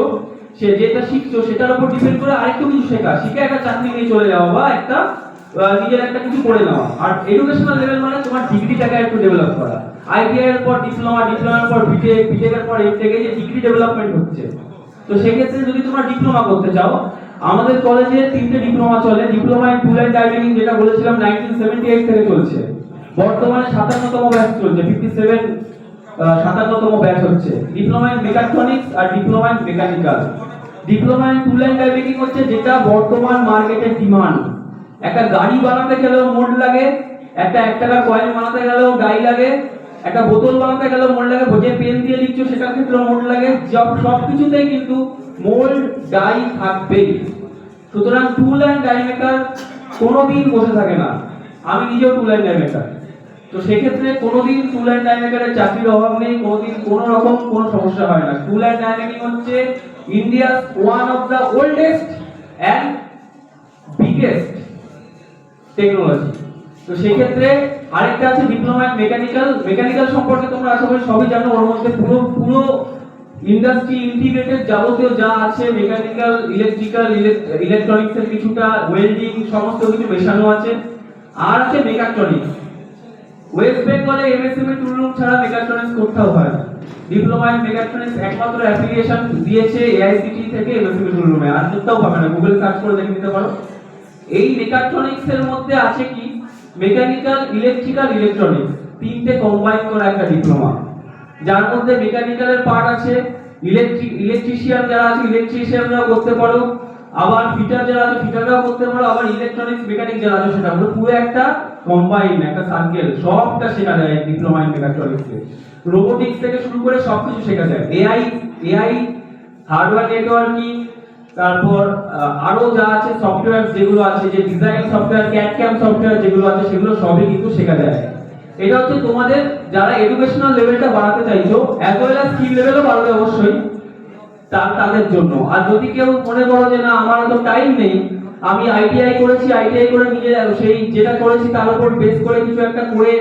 সে যেটা শিখছো সেটার উপর ডিপেন্ড করে আরেকটু কিছু শেখা, শিখে একটা চাকরি নিয়ে চলে যাওয়া বা একটা নিজের একটা কিছু করে নেওয়া। আর এডুকেশনাল লেভেল মানে তোমার ডিগ্রিটাকে একটু ডেভেলপ করা। আইটিআই এর পর ডিপ্লোমা, ডিপ্লোমার পর বিটেক, বিটেকের পর এমটেক, এই যে ডিগ্রি ডেভেলপমেন্ট হচ্ছে। তো সেক্ষেত্রে যদি তোমরা ডিপ্লোমা করতে চাও, আমাদের কলেজে 3টে ডিপ্লোমা চলে। Diploma in tool and die making, যেটা বলেছিলাম 1978 থেকে চলছে, বর্তমানে 57তম ব্যাচ চলছে, 57তম ব্যাচ হচ্ছে। ডিপ্লোমা ইন মেকাট্রনিক্স আর diploma in mechanical. Diploma in tool and die making হচ্ছে যেটা বর্তমান মার্কেটের ডিমান্ড। একটা গাড়ি বানাতে গেলেও মোল্ড লাগে, একটা 1 টাকার কয়েন বানাতে গেলেও ডাই লাগে, একটা বোতল বানাতে গেলেও মোল্ড লাগে, যে পেন দিয়ে লিখছো সেটার ক্ষেত্রেও মোল্ড লাগে, সব কিছুতেই কিন্তু মোল্ড ডাই থাকবেই। সুতরাং টুল অ্যান্ড ডাই মেকার কোনোদিন বসে থাকে না। আমি নিজেও টুল অ্যান্ড ডাই মেকার। তো সেক্ষেত্রে কোনোদিন টুল অ্যান্ড ডাই মেকারের চাকরির অভাব নেই, কোনোদিন কোনো রকম কোনো সমস্যা হয় না। টুল অ্যান্ড ডাই মেকিং হচ্ছে India's one of the oldest and biggest technology. তো সেক্ষেত্রে আরেকটা আছে ডিপ্লোমা ইন মেকানিক্যাল। মেকানিক্যাল সম্পর্কে তোমরা আশা করি সবই জানো, ওর মধ্যে পুরো পুরো ইন্ডাস্ট্রি ইন্টিগ্রেটেড যাবতীয় যা আছে মেকানিক্যাল, ইলেকট্রিক্যাল, ইলেকট্রনিক্স এর কিছুটা, ওয়েল্ডিং সমস্ত কিছু মেশানো আছে। আর আছে মেকাট্রনিক্স। ওয়েস্ট বেঙ্গলে এমএসএমই টুল রুম ছাড়া মেকাট্রনিক্স কোথাও হয় না। ডিপ্লোমা ইন মেকাট্রনিক্স একমাত্র অ্যাফিলিয়েশন দিয়েছে এআইসিটি থেকে এমএসএমই টুল রুমে, আর কোথাও পাবে না। গুগল সার্চ করে দেখে নিতে পারো। এই মেকাট্রনিক্স এর মধ্যে আছে কি মেকানিক্যাল, ইলেকট্রিক্যাল, ইলেকট্রনিক্স তিনটে কম্বাইন করা একটা ডিপ্লোমা, যার মধ্যে মেকানিক্যালের পার্ট আছে, ইলেকট্রিশিয়ান যারা আছে ইলেকট্রিশিয়ানরাও করতে পারো, আবার ফিটার যারা আছে ফিটাররাও করতে পারো, আবার ইলেকট্রনিক্স মেকানিক যারা আছে সেটা পুরো একটা কম্বাইন একটা সার্কেল, সবটা শেখা যায় ডিপ্লোমা ইন মেকাট্রনিক্সে। রোবোটিক্স থেকে শুরু করে সবকিছু শেখা যায়। এআই হার্ডওয়্যার নেটওয়ার্কিং, তারপর আরো যা আছে সফটওয়্যার যেগুলো আছে, যে ডিজাইন সফটওয়্যার, ক্যাড ক্যাম সফটওয়্যার যেগুলো আছে সেগুলো সবই কিন্তু শেখা যায়। এটা হচ্ছে তোমাদের যারা এডুকেশনাল লেভেলটা বাড়াতে চাইছো, অ্যাজ ওয়েল অ্যাজ স্কিল লেভেলও বাড়বে অবশ্যই তাদের জন্য। আর যদি কেউ মনে করো যে না আমার তো টাইম নেই, আমি আইটিআই করেছি, আইটিআই করে নিজে সেই যেটা করেছি তার উপর বেস করে কিছু একটা করে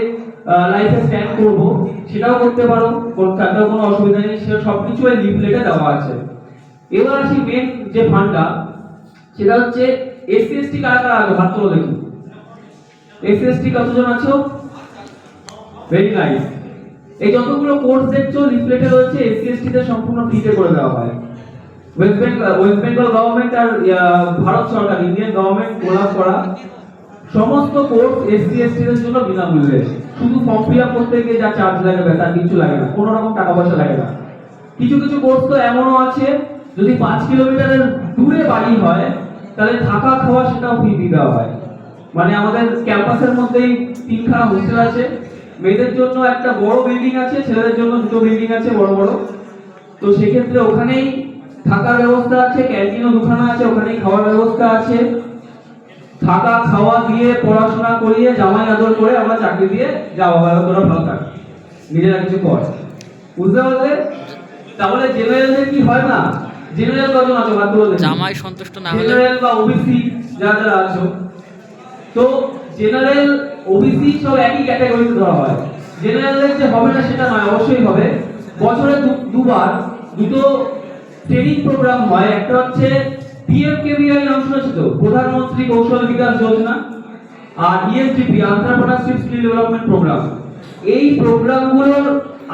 লাইফে স্ট্যান্ড করব, সেটাও করতে পারো, তাতেও কোনো অসুবিধা নেই। সে সবকিছু এই লিফলেটে দেওয়া আছে। এবার আসি মেন যে ফান্ডটা, সেটা হচ্ছে এসসি এসটি কারা কারা আগে হাত তোলো দেখি। এসসি এসটি কতজন আছো? Very nice. এই যতগুলো কোর্স দেখছো লিফলেটে রয়েছে, এসসি এসটি তে সম্পূর্ণ ফ্রিতে করে দেওয়া হয়। ওয়েস্ট বেঙ্গল গভর্নমেন্ট আর ভারত সরকার, ইন্ডিয়ান গভর্নমেন্ট কোলাব করা সমস্ত কোর্স এসসি এসটি দের জন্য বিনামূল্যে। শুধু ফর্ম ফিল আপ করতে গিয়ে যা চার্জ লাগে তার কিছু লাগে না, কোনো রকম টাকা পয়সা লাগে না। কিছু কিছু কোর্স তো এমনও আছে যদি 5 কিলোমিটারের দূরে বাড়ি হয় তাহলে থাকা খাওয়া সেটাও ফ্রি দিয়ে দেওয়া হয়। মানে আমাদের ক্যাম্পাসের মধ্যেই 3খানা হোস্টেল আছে, মেয়েদের জন্য একটা বড় বিল্ডিং আছে, ছেলেদের জন্য 2টো বিল্ডিং আছে বড় বড়। তো সেক্ষেত্রে ওখানেই থাকার ব্যবস্থা আছে, ক্যান্টিনও 2খানা আছে, ওখানেই খাওয়ার ব্যবস্থা আছে। থাকা খাওয়া দিয়ে পড়াশোনা করিয়ে জামাই আদর করে আমরা চাকরি দিয়ে যাওয়া হয়, তোরা ভালো থাক, নিজেরা কিছু কর। বুঝতে পারলে? তাহলে জেনারেলদের কি হয় না, জেনারেল কজন আছো হাত তুলে দেখি। জামাই সন্তুষ্ট না হলে জেনারেল বা ওবিসি যারা যারা আছো, তো জেনারেল ওবিসি সব একই ক্যাটাগরিতে ধরা হয়। জেনারেলের যে হবে না সেটা নয়, অবশ্যই হবে। বছরে দুবার দুটো ট্রেনিং প্রোগ্রাম হয়। একটা হচ্ছে পিএমকেভিওয়াই নাম শুনেছো তো, প্রধানমন্ত্রী কৌশল বিকাশ যোজনা, আর ইএসডিপি এন্টারপ্রেনারশিপ স্কিল ডেভেলপমেন্ট প্রোগ্রাম। এই প্রোগ্রামগুলোর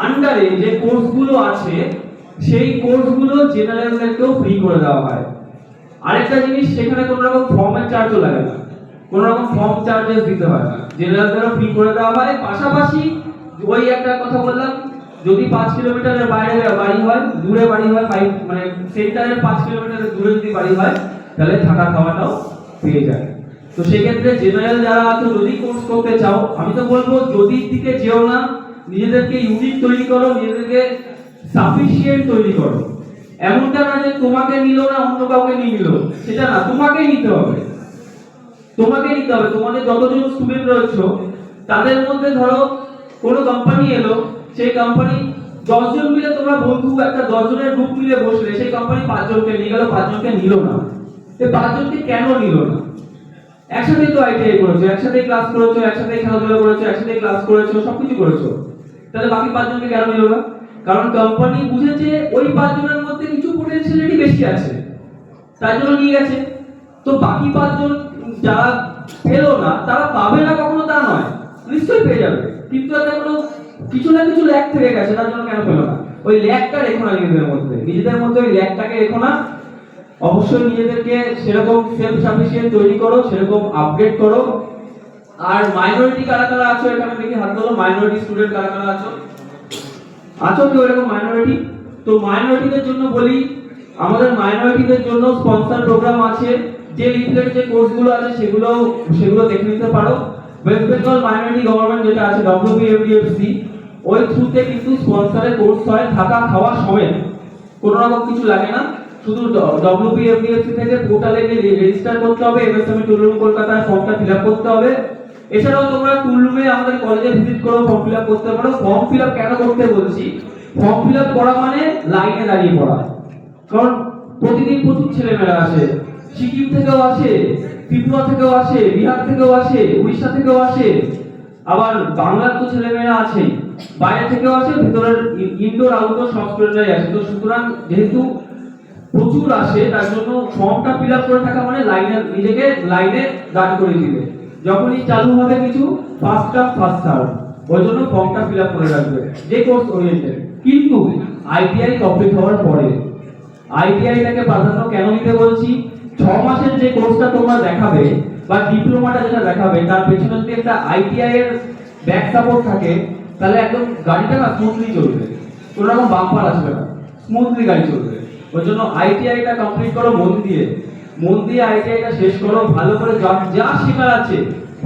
আন্ডারে যে কোর্সগুলো আছে সেই কোর্সগুলো জেনারেলদেরকেও ফ্রি করে দেওয়া হয়। আরেকটা জিনিস, সেখানে কোনো রকম ফর্মের চার্জও লাগে না, কোনো রকম ফর্ম চার্জেস দিতে হয় না, জেনারেলদেরও ফ্রি করে দেওয়া হয়। পাশাপাশি ওই একটা কথা বললাম, যদি 5 কিলোমিটারের বাইরে বাড়ি হয়, দূরে বাড়ি হয়, মানে সেন্টারের 5 কিলোমিটারের দূরে যদি বাড়ি হয় তাহলে থাকা খাওয়াটাও পেয়ে যায়। তো সেক্ষেত্রে জেনারেল যারা আছো যদি কোর্স করতে চাও, আমি তো বলবো যদি দিকে যেও না, নিজেদেরকে ইউনিক তৈরি করো, নিজেদেরকে সাফিসিয়েন্ট তৈরি করো। এমনটা না যে তোমাকে নিল না অন্য কাউকে নিয়ে নিল, সেটা না, তোমাকেই নিতে হবে, তোমাকে নিতে হবে। তোমাদের যতজন স্টুডেন্ট রয়েছে তাদের মধ্যে ধরো কোনো কোম্পানি এলো, সেই কোম্পানি 10 জন মিলে তোমরা বন্ধু একটা 10 জনের গ্রুপ মিলে বসলে, সেই কোম্পানি 5 জনকে নিয়ে গেল, 5 জনকে নিল না। এই 5 জনকে কেন নিল না? একসাথেই তো আইটিআই করেছো, একসাথেই ক্লাস করেছো, একসাথেই খেলাধুলা করেছো, একসাথেই ক্লাস করেছো, সবকিছু করেছো, তাহলে বাকি 5 জনকে কেন নিল না? কারণ কোম্পানি বুঝেছে ওই 5 জনের মধ্যে কিছু পটেনশিয়ালিটি বেশি আছে, তাই জন্য নিয়ে গেছে। তো বাকি 5 জন যারা পেলো না তারা পাবে না কখনো তা নয়, নিশ্চয়ই পেয়ে যাবে, কিন্তু একটা কোনো কিছু না কিছু ল্যাক থেকে গেছে, তার জন্য কেন পেলো না? ওই ল্যাকটা রেখো না নিজেদের মধ্যে ওই ল্যাকটাকে রেখো না। অবশ্যই নিজেদেরকে সেরকম সেলফ সাফিসিয়েন্ট তৈরি করো, সেরকম আপডেট করো। আর মাইনরিটি কারা কারা আছো এখানে দেখি হাত তোলো। মাইনরিটি স্টুডেন্ট কারা কারা আছো? আছো কেউ এরকম মাইনরিটি? তো মাইনরিটিদের জন্য বলি, আমাদের মাইনরিটিদের জন্য স্পন্সর প্রোগ্রাম আছে। যে লিফলেট যে কোর্সগুলো আছে সেগুলো দেখে নিতে পারো। ওয়েস্ট বেঙ্গল মাইনরিটি গভর্নমেন্ট যেটা আছে WBMDFC, ওই থ্রুতে কিন্তু স্পন্সরের কোর্স হয়, থাকা খাওয়া সমেত, কোনো রকম কিছু লাগে না। শুধু WBMDFC থেকে পোর্টালে গিয়ে রেজিস্টার করতে হবে, এমএসএমই টুল রুম কলকাতার ফর্মটা ফিল আপ করতে হবে। এছাড়াও তোমরা টুল রুমে আমাদের কলেজে ভিজিট করো, ফর্ম ফিল আপ করতে পারো। ফর্ম ফিল আপ কেন করতে বলছি, ফর্ম ফিল আপ করা মানে লাইনে দাঁড়িয়ে পড়া। কারণ প্রতিদিন প্রচুর ছেলেমেয়েরা আসে, সিকিম থেকেও আসে, ত্রিপুরা থেকেও আসে, বিহার থেকেও আসে, উড়িষ্যা থেকেও আসে। আবার বাংলার তো ছেলেমেয়েরা আছেই, বাইরে থেকেও আছে, ভেতরের ইনডোর আউটডোর সব স্টুডেন্টরাই আছে। তো সুতরাং যেহেতু প্রচুর আসে, তার জন্য ফর্মটা ফিল আপ করে থাকা মানে নিজেকে লাইনে দাঁড় করে দিবে। যখনই চালু হবে কিছু ফার্স্ট কাম ফার্স্ট সার্ভ, ওই জন্য ফর্মটা ফিল আপ করে রাখবে যে কোর্স ওরিয়েন্টেড। কিন্তু আইটিআই কমপ্লিট হওয়ার পরে আইটিআইটাকে প্রাধান্য কেন দিতে বলছি, 6 মাসের যে কোর্সটা তোমরা দেখাবে বা ডিপ্লোমাটা যেটা দেখাবে, তার পেছনে যদি একটা আইটিআই এর ব্যাক সাপোর্ট থাকে, তাহলে একদম গাড়িটা না স্মুথলি চলবে, কোনো রকম বাম্পার আসবে না, স্মুথলি গাড়ি চলবে। ওই জন্য আইটিআইটা কমপ্লিট করো মন দিয়ে আইটিআইটা শেষ করো, ভালো করে যা শেখার আছে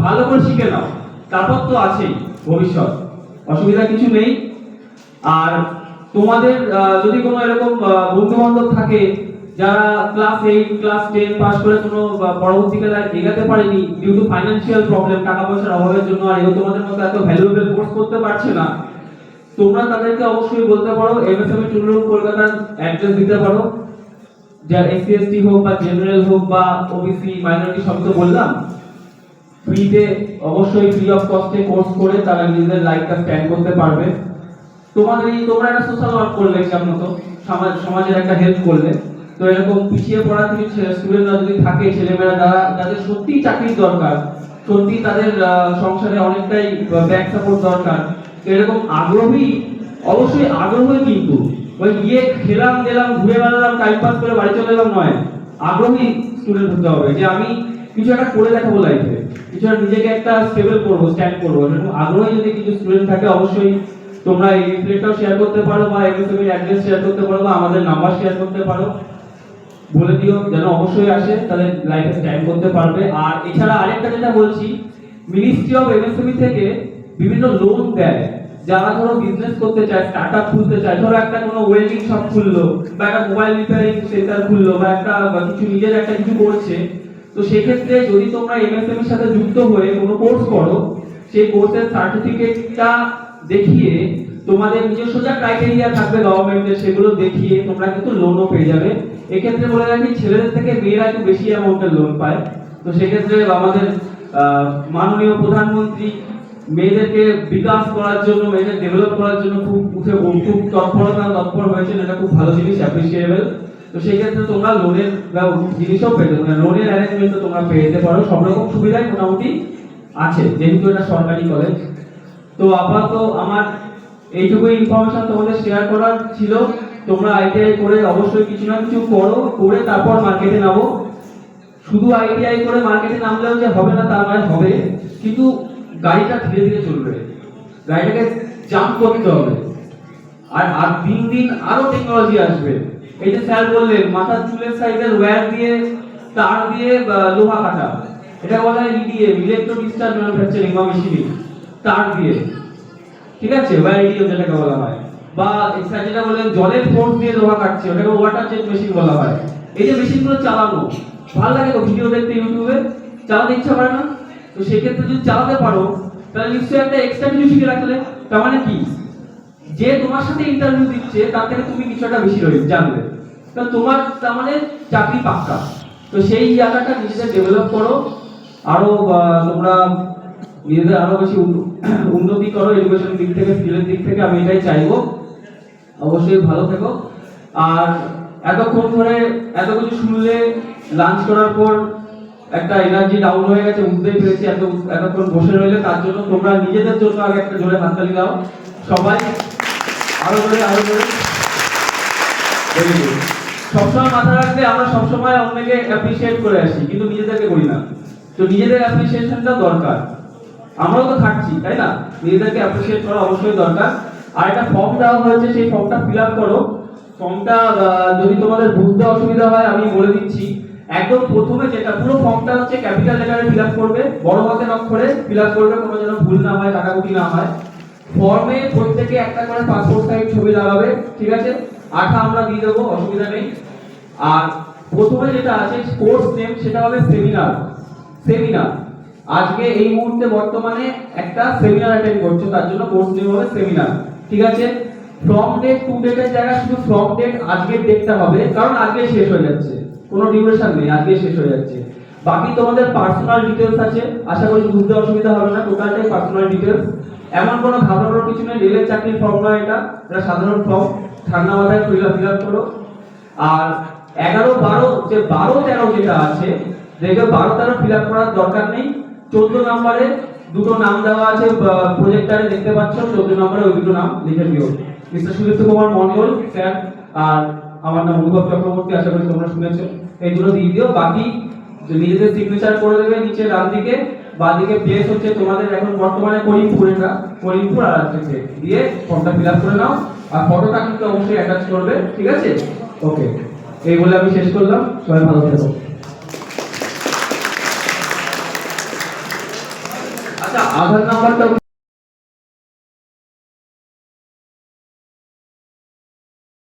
ভালো করে শিখে নাও, তারপর তো আছেই ভবিষ্যৎ, অসুবিধা কিছু নেই। আর তোমাদের যদি কোনো এরকম বন্ধু বান্ধব থাকে যারা ক্লাস 8 ক্লাস 10 পাস করে কোনো পরবর্তীকালে এগাতে পারেনি ডিউ টু ফাইনান্সিয়াল প্রবলেম, টাকা পয়সার অভাবের জন্য, আর তোমাদের মতো এত ভ্যালুয়েবল কোর্স করতে পারছে না, তোমরা তাদেরকে অবশ্যই বলতে পারো এমএসএমই টুল রুম কলকাতার অ্যাড্রেস দিতে পারো, যার এসসি এসটি হোক বা জেনারেল হোক বা ওবিসি মাইনরিটি সব তো বললাম, ফ্রিতে অবশ্যই ফ্রি অফ কস্টে কোর্স করে তারা নিজেদের লাইফটা স্ট্যান্ড করতে পারবে। তোমরা একটা সোশ্যাল ওয়ার্ক করলে, এক্সাম মতো সমাজের একটা হেল্প করলে, তো এরকম পিছিয়ে পড়া কিছু স্টুডেন্টরা যদি থাকে, ছেলেমেয়েরা যাদের সত্যিই চাকরির দরকার, সত্যি তাদের সংসারে অনেকটাই ব্যাক সাপোর্ট দরকার, তো এরকম আগ্রহী, অবশ্যই আগ্রহী, কিন্তু ওই গিয়ে খেলাম দিলাম ঘুরে বেড়ালাম টাইম পাস করে বাড়ি চলে এলাম নয়, আগ্রহী স্টুডেন্ট হতে হবে যে আমি কিছু একটা করে দেখাবো লাইফে, কিছু একটা নিজেকে একটা স্টেবল করবো, স্ট্যান্ড করবো। এরকম আগ্রহী যদি কিছু স্টুডেন্ট থাকে, অবশ্যই তোমরা এই লিফলেটটাও শেয়ার করতে পারো বা এমএসএমই অ্যাড্রেস শেয়ার করতে পারো বা আমাদের নাম্বার শেয়ার করতে পারো, বলে দিও যেন অবশ্যই আসে, তাদের লাইফে স্ট্যান্ড করতে পারবে। আর এছাড়া আরেকটা যেটা বলছি, মিনিস্ট্রি অফ এমএসএমই থেকে বিভিন্ন লোন দেয়, যারা ধরো বিজনেস করতে চায়, স্টার্টআপ খুলতে চায়, ধরো একটা কোনো ওয়েল্ডিং শপ খুললো বা একটা মোবাইল রিপেয়ারিং সেন্টার খুললো বা একটা কিছু নিজের একটা কিছু করছে, তো সেক্ষেত্রে যদি তোমরা এমএসএমইর সাথে যুক্ত হয়ে কোনো কোর্স করো, সেই কোর্সের সার্টিফিকেটটা দেখিয়ে তোমাদের নিজস্ব যা ক্রাইটেরিয়া থাকবে গভর্নমেন্টের, সেগুলো দেখিয়ে তোমরা কিন্তু লোনও পেয়ে যাবে। এক্ষেত্রে বলে রাখি, ছেলেদের থেকে মেয়েরা একটু বেশি অ্যামাউন্টের লোন পায়। তো সেক্ষেত্রে আমাদের মাননীয় প্রধানমন্ত্রী মেয়েদেরকে বিকাশ করার জন্য, মেয়েদের ডেভেলপ করার জন্য খুব তৎপর হয়েছেন, এটা খুব ভালো জিনিস, অ্যাপ্রিসিয়েবল। তো সেই ক্ষেত্রে তোমরা লোনের জিনিসও পেতে, মানে লোনের অ্যারেঞ্জমেন্টও তোমরা পেয়ে যেতে পারো, সব রকম সুবিধাই মোটামুটি আছে, যেহেতু এটা সরকারি কলেজ। তো আপাতত আমার এইটুকুই ইনফরমেশন তোমাদের শেয়ার করার ছিল। তোমরা আইটিআই করে অবশ্যই কিছু না কিছু করো, করে তারপর মার্কেটে নামো। শুধু আইটিআই করে মার্কেটে নামলেও যে হবে না তা নয়, হবে, কিন্তু গাড়িটা ধীরে ধীরে চলবে, গাড়িটাকে জাম্প করতে হবে। আর দিন দিন আরো টেকনোলজি আসবে। এই যে স্যার বললেন মাথার চুলের সাইজের ওয়্যার দিয়ে, তার দিয়ে লোহা কাটা, এটা বলা হয় ইডিএম, ইলেকট্রো ডিসচার্জ ম্যানুফ্যাকচারিং বা মেশিনিং, তার দিয়ে, ঠিক আছে, ওয়্যার ইডিএম যেটাকে বলা হয়। বা স্যার যেটা বললেন জলের ফোর্স দিয়ে লোহা কাটছে, ওটাকে ওয়াটার জেট মেশিন বলা হয়। এই যে মেশিনগুলো চালানো ভালো লাগে তো, ভিডিও দেখতে ইউটিউবে, চালাতে ইচ্ছা করে না? তো সেক্ষেত্রে যদি চালাতে পারো, তাহলে নিশ্চয়ই একটা এক্সট্রা কিছু শিখে রাখলে। তার মানে কি, যে তোমার সাথে ইন্টারভিউ দিচ্ছে তার থেকে তুমি কিছু একটা বেশি জানবে, তাহলে তোমার তার মানে চাকরি পাক্কা। তো সেই জায়গাটা নিজেদের ডেভেলপ করো, আরো তোমরা নিজেদের আরো বেশি উন্নতি করো এডুকেশন দিক থেকে, স্কিলের দিক থেকে, আমি এটাই চাইবো। অবশ্যই ভালো থেকো। আর এতক্ষণ ধরে এত কিছু শুনলে, লাঞ্চ করার পর একটা এনার্জি ডাউন হয়ে গেছে, বুঝতেই পেরেছি। এতক্ষণ বসে রইলে, তার জন্য তোমরা নিজেদের জন্য আগে একটা জোরে হাততালি দাও সবাই, আরো জোরে, আরো জোরে। সবসময় মাথায় রাখবে, আমরা সবসময় অন্যকে অ্যাপ্রিসিয়েট করে আসি, কিন্তু নিজেদেরকে করি না। তো নিজেদের অ্যাপ্রিসিয়েশনটা দরকার, আমরাও তো খাচ্ছি, তাই না? নিজেদেরকে অ্যাপ্রিসিয়েট করা অবশ্যই দরকার। আর একটা ফর্ম দেওয়া হয়েছে, সেই ফর্মটা ফিল আপ করো। ফর্মটা যদি তোমাদের বুঝতে অসুবিধা হয় আমি বলে দিচ্ছি। একদম প্রথমে যেটা, পুরো ফর্মটা হচ্ছে ক্যাপিটাল লেটারে ফিল আপ করবে, বড় হাতের অক্ষরে ফিল আপ করবে, কোনো যেন ভুল না হয়, কাটাকুটি না হয়। ফর্মে প্রত্যেকে একটা করে পাসপোর্ট সাইজ ছবি লাগাবে, ঠিক আছে? আঠা আমরা দিয়ে দেবো, অসুবিধা নেই। আর প্রথমে যেটা আছে কোর্স নেম, সেটা হবে সেমিনার। আজকে এই মুহূর্তে বর্তমানে একটা সেমিনার অ্যাটেন্ড করছো, তার জন্য কোর্স নেম হবে সেমিনার, ঠিক আছে? ফ্রম ডেট টু ডেটের জায়গায় শুধু ফ্রম ডেট আজকের ডেটটা হবে, কারণ আজকে শেষ হয়ে যাচ্ছে, কোনো ডিউরেশন নেই, আজকে শেষ হয়ে যাচ্ছে। বাকি তোমাদের পার্সোনাল ডিটেলস আছে, আশা করি বুঝতে অসুবিধা হবে না, টোটালটাই পার্সোনাল ডিটেলস। এমন কোনো ঘাবড়ানোর কিছু নেই, রেলের চাকরির ফর্ম নয় এটা, এটা সাধারণ ফর্ম, ঠান্ডা মাথায় ফিল আপ করো। আর 11-12 যে 12-13 যেটা আছে, দেখবে 12-13 ফিল আপ করার দরকার নেই। 14 নম্বরে দুটো নাম দেওয়া আছে প্রজেক্টরে দেখতে পাচ্ছ, 14 নম্বরে ওই দুটো নাম লিখে দিও, মিস্টার সুদীপ্ত কুমার মণ্ডল স্যার আর আমার নাম অনুভব চক্রবর্তী, আশা করি তোমরা শুনেছো। এই দুটো দিয়ে দিও, বাকি নিজেদের সিগনেচার করে দেবে নিচে ডান দিকে। বাঁ দিকে প্লেস হচ্ছে তোমাদের এখন বর্তমানে করিমপুর, এটা করিমপুর আর আছে দিয়ে ফর্মটা ফিল আপ করে নাও। আর ফটোটা কিন্তু অবশ্যই অ্যাটাচ করবে, ঠিক আছে? ওকে, এই বলে আমি শেষ করলাম, সবাই ভালো থেকো। আচ্ছা, আধার নাম্বারটা